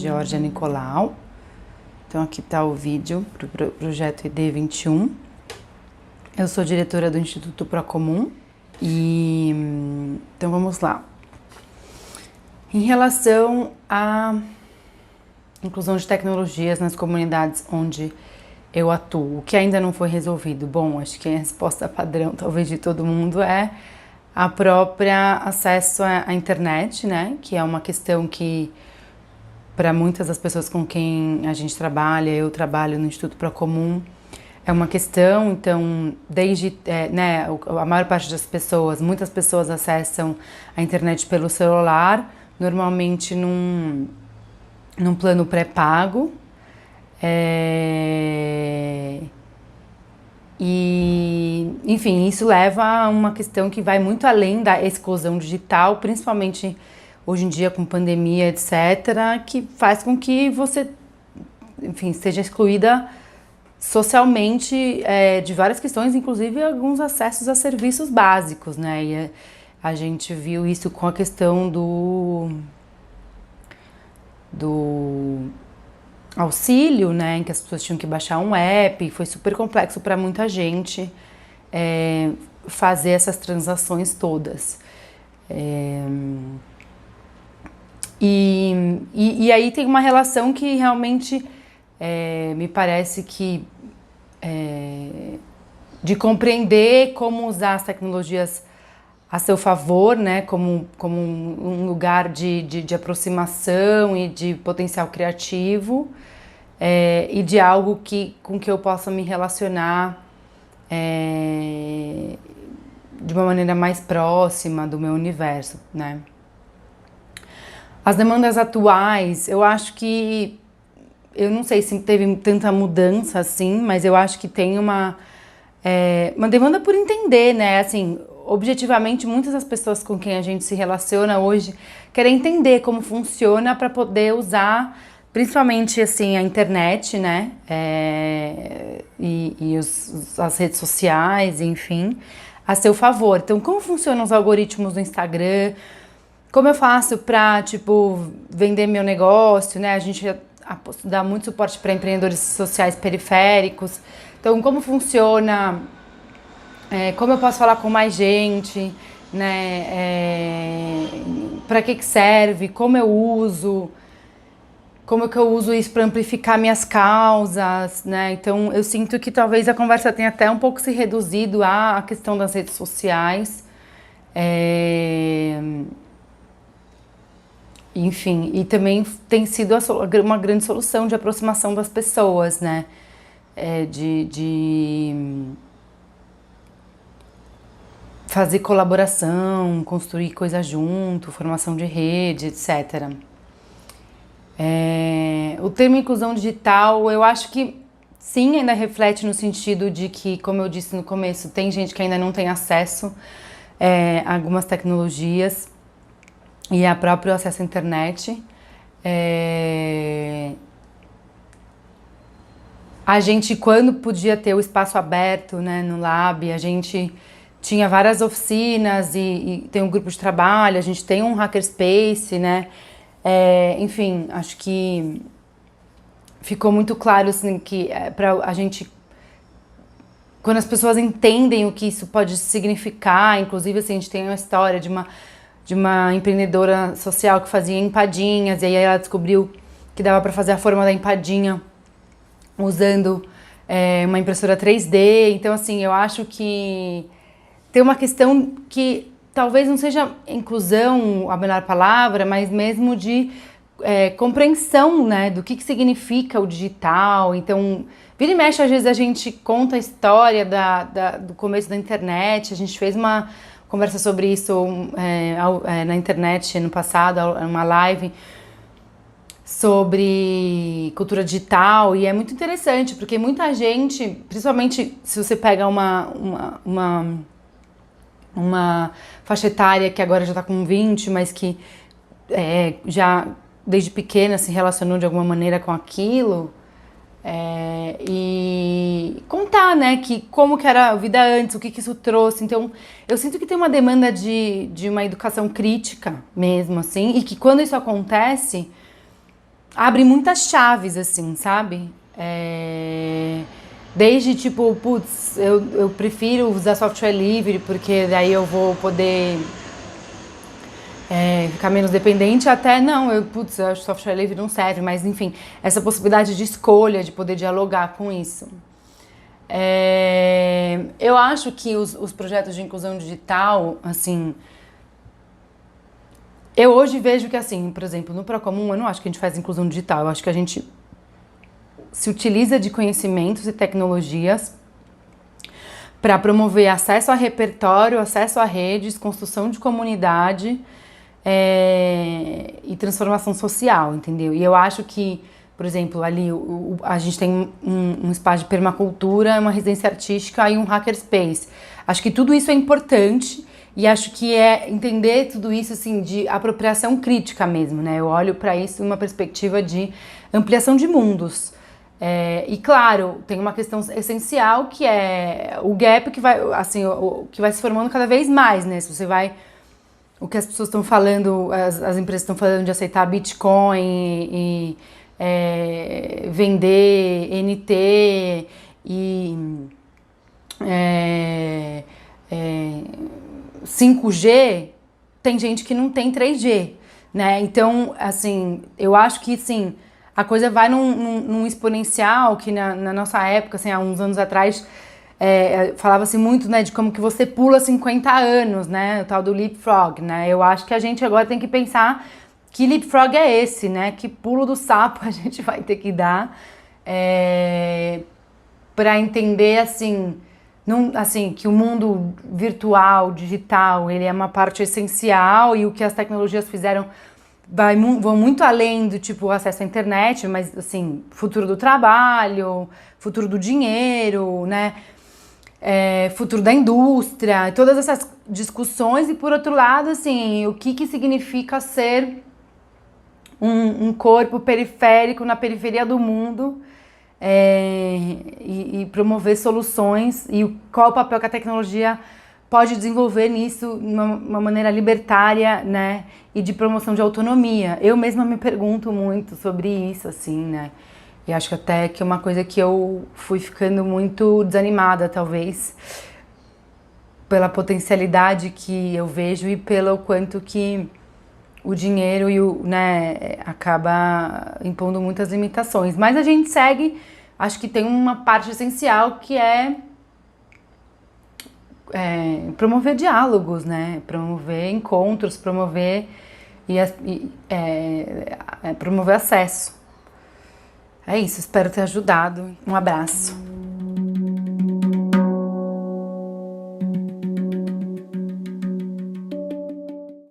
Georgia Nicolau. Então aqui está o vídeo para o projeto ID21. Eu sou diretora do Instituto Procomum e então vamos lá. Em relação à inclusão de tecnologias nas comunidades onde eu atuo, o que ainda não foi resolvido? Bom, acho que a resposta padrão, talvez de todo mundo, é a própria acesso à internet, né? Que é uma questão que, para muitas das pessoas com quem a gente trabalha, eu trabalho no Instituto Procomum, é uma questão. Então, desde, né, a maior parte das pessoas, muitas pessoas acessam a internet pelo celular, normalmente num plano pré-pago. E, enfim, isso leva a uma questão que vai muito além da exclusão digital, principalmente hoje em dia com pandemia, etc., que faz com que você, enfim, seja excluída socialmente de várias questões, inclusive alguns acessos a serviços básicos, né? E a gente viu isso com a questão do auxílio, né, em que as pessoas tinham que baixar um app, e foi super complexo para muita gente fazer essas transações todas. E aí tem uma relação que realmente me parece que de compreender como usar as tecnologias a seu favor, né, como um lugar de aproximação e de potencial criativo, e de algo com que eu possa me relacionar de uma maneira mais próxima do meu universo, né. As demandas atuais, eu acho que, eu não sei se teve tanta mudança assim, mas eu acho que tem uma demanda por entender, né, assim, objetivamente, muitas das pessoas com quem a gente se relaciona hoje querem entender como funciona para poder usar, principalmente assim, a internet, né, e as redes sociais, enfim, a seu favor. Então, como funcionam os algoritmos do Instagram? Como eu faço para, tipo, vender meu negócio, né? A gente dá muito suporte para empreendedores sociais periféricos. Então, como funciona? Como eu posso falar com mais gente, né? Para que serve? Como eu uso? Como que eu uso isso para amplificar minhas causas, né? Então, eu sinto que talvez a conversa tenha até um pouco se reduzido à questão das redes sociais. Enfim, e também tem sido uma grande solução de aproximação das pessoas, né? De fazer colaboração, construir coisa junto, formação de rede, etc. O termo inclusão digital, eu acho que sim, ainda reflete no sentido de que, como eu disse no começo, tem gente que ainda não tem acesso a algumas tecnologias e a próprio acesso à internet. A gente, quando podia ter o espaço aberto, né, no Lab, a gente tinha várias oficinas e tem um grupo de trabalho, a gente tem um hackerspace, né? Enfim, acho que ficou muito claro assim, que para a gente, quando as pessoas entendem o que isso pode significar, inclusive assim, a gente tem uma história de uma empreendedora social que fazia empadinhas, e aí ela descobriu que dava para fazer a forma da empadinha usando uma impressora 3D. Então, assim, eu acho que tem uma questão que talvez não seja inclusão a melhor palavra, mas mesmo de compreensão, né, do que significa o digital. Então, vira e mexe, às vezes a gente conta a história do começo da internet. A gente fez uma conversa sobre isso na internet no passado, uma live sobre cultura digital, e é muito interessante, porque muita gente, principalmente se você pega uma faixa etária que agora já está com 20, mas que já desde pequena se relacionou de alguma maneira com aquilo, e contar, né, que como que era a vida antes, o que isso trouxe. Então, eu sinto que tem uma demanda de uma educação crítica mesmo, assim, e que quando isso acontece, abre muitas chaves, assim, sabe? Desde tipo, putz, eu prefiro usar software livre porque daí eu vou poder ficar menos dependente, até não, eu acho que software livre não serve, mas enfim, essa possibilidade de escolha, de poder dialogar com isso. Eu acho que os projetos de inclusão digital, assim, eu hoje vejo que, assim, por exemplo, no Procomum, eu não acho que a gente faz inclusão digital, eu acho que a gente se utiliza de conhecimentos e tecnologias para promover acesso a repertório, acesso a redes, construção de comunidade e transformação social, entendeu? E eu acho que, por exemplo, ali a gente tem um espaço de permacultura, uma residência artística e um hackerspace. Acho que tudo isso é importante e acho que é entender tudo isso assim de apropriação crítica mesmo, né? Eu olho para isso em uma perspectiva de ampliação de mundos. E claro, tem uma questão essencial que é o gap que vai, assim, que vai se formando cada vez mais, né? Se você vai, o que as pessoas estão falando, as empresas estão falando de aceitar Bitcoin e vender NT e 5G, tem gente que não tem 3G, né? Então, assim, eu acho que, sim, a coisa vai num exponencial que na nossa época, assim, há uns anos atrás, falava-se muito, né, de como que você pula 50 anos, né, o tal do leapfrog, né? Eu acho que a gente agora tem que pensar que leapfrog é esse, né? Que pulo do sapo a gente vai ter que dar para entender, assim, assim, que o mundo virtual, digital, ele é uma parte essencial e o que as tecnologias fizeram vão muito além do tipo acesso à internet, mas assim, futuro do trabalho, futuro do dinheiro, né? Futuro da indústria, todas essas discussões e por outro lado, assim, o que significa ser um corpo periférico na periferia do mundo e promover soluções e qual o papel que a tecnologia pode desenvolver nisso de uma maneira libertária, né, e de promoção de autonomia. Eu mesma me pergunto muito sobre isso, assim, né, e acho que até que é uma coisa que eu fui ficando muito desanimada, talvez, pela potencialidade que eu vejo e pelo quanto que o dinheiro né, acaba impondo muitas limitações. Mas a gente segue, acho que tem uma parte essencial que é promover diálogos, né? Promover encontros, promover promover acesso. É isso, espero ter ajudado. Um abraço.